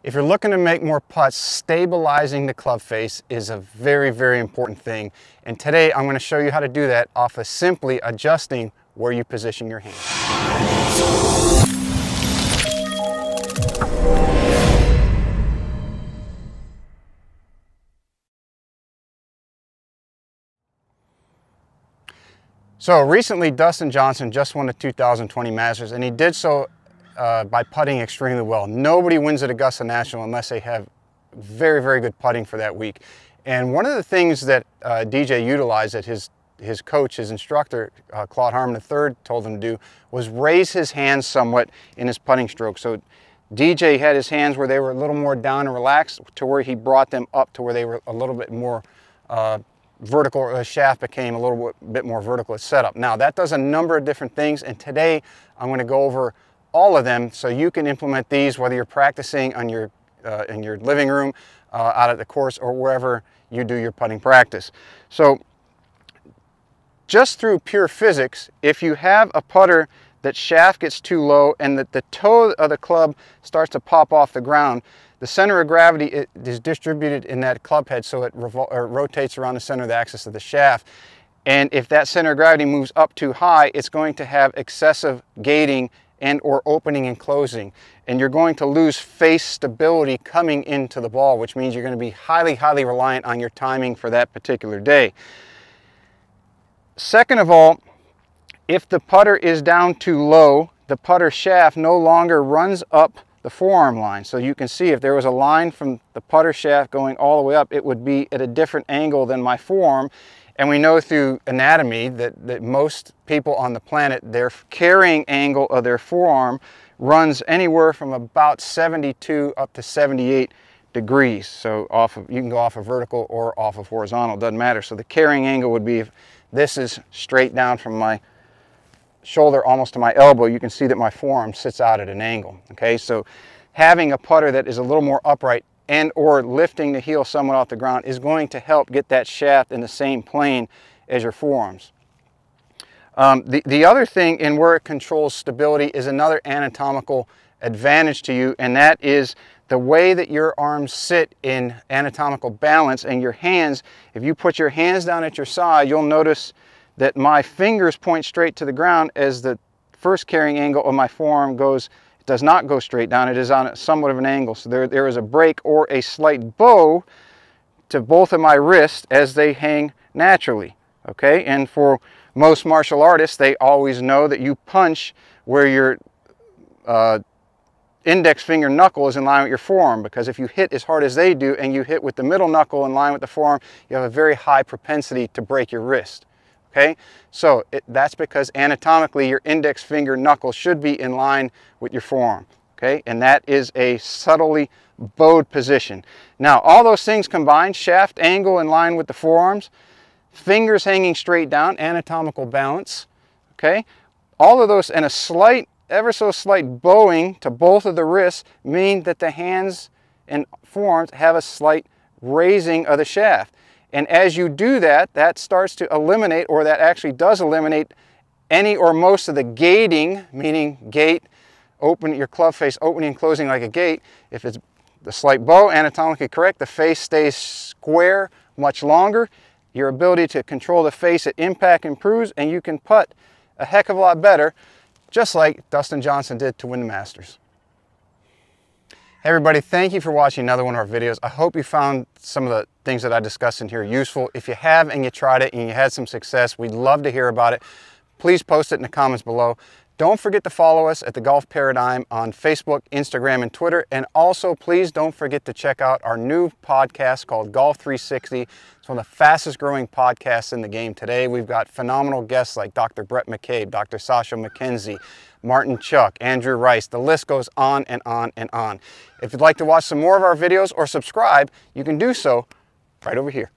If you're looking to make more putts, stabilizing the club face is a very, very important thing. And today I'm going to show you how to do that off of simply adjusting where you position your hand. So recently Dustin Johnson just won the 2020 Masters, and he did so by putting extremely well. Nobody wins at Augusta National unless they have very, very good putting for that week. And one of the things that DJ utilized that his coach, his instructor, Claude Harmon III, told him to do was raise his hands somewhat in his putting stroke. So DJ had his hands where they were a little more down and relaxed to where he brought them up to where they were a little bit more vertical, or the shaft became a little bit more vertical at setup. Now that does a number of different things, and today I'm going to go over all of them so you can implement these whether you're practicing on your in your living room, out at the course, or wherever you do your putting practice. So just through pure physics, if you have a putter that shaft gets too low and that the toe of the club starts to pop off the ground, the center of gravity is distributed in that club head, so it rotates around the center of the axis of the shaft. And if that center of gravity moves up too high, it's going to have excessive gating and or opening and closing. And you're going to lose face stability coming into the ball, which means you're going to be highly, highly reliant on your timing for that particular day. Second of all, if the putter is down too low, the putter shaft no longer runs up the forearm line. So you can see if there was a line from the putter shaft going all the way up, it would be at a different angle than my forearm. And we know through anatomy that most people on the planet, their carrying angle of their forearm runs anywhere from about 72 up to 78 degrees. So you can go off of vertical or off of horizontal, doesn't matter. So the carrying angle would be, if this is straight down from my shoulder almost to my elbow, you can see that my forearm sits out at an angle. Okay, so having a putter that is a little more upright and or lifting the heel somewhat off the ground is going to help get that shaft in the same plane as your forearms. The other thing in where it controls stability is another anatomical advantage to you, and that is the way that your arms sit in anatomical balance, and your hands. If you put your hands down at your side, you'll notice that my fingers point straight to the ground as the first carrying angle of my forearm does not go straight down. It is on somewhat of an angle. So there is a break or a slight bow to both of my wrists as they hang naturally. Okay, and for most martial artists, they always know that you punch where your index finger knuckle is in line with your forearm, because if you hit as hard as they do and you hit with the middle knuckle in line with the forearm, you have a very high propensity to break your wrist. Okay, so that's because anatomically your index finger knuckle should be in line with your forearm. Okay, and that is a subtly bowed position. Now all those things combined, shaft angle in line with the forearms, fingers hanging straight down, anatomical balance, okay, all of those, and a slight, ever so slight bowing to both of the wrists mean that the hands and forearms have a slight raising of the shaft. And as you do that, that starts to eliminate, or that actually does eliminate, any or most of the gating, meaning gate, open your club face opening and closing like a gate. If it's the slight bow, anatomically correct, the face stays square much longer. Your ability to control the face at impact improves, and you can putt a heck of a lot better, just like Dustin Johnson did to win the Masters. Hey everybody, thank you for watching another one of our videos. I hope you found some of the things that I discussed in here useful. If you have and you tried it and you had some success, we'd love to hear about it. Please post it in the comments below. Don't forget to follow us at The Golf Paradigm on Facebook, Instagram, and Twitter. And also, please don't forget to check out our new podcast called Golf 360. It's one of the fastest growing podcasts in the game today. We've got phenomenal guests like Dr. Brett McCabe, Dr. Sasha McKenzie, Martin Chuck, Andrew Rice. The list goes on and on and on. If you'd like to watch some more of our videos or subscribe, you can do so right over here.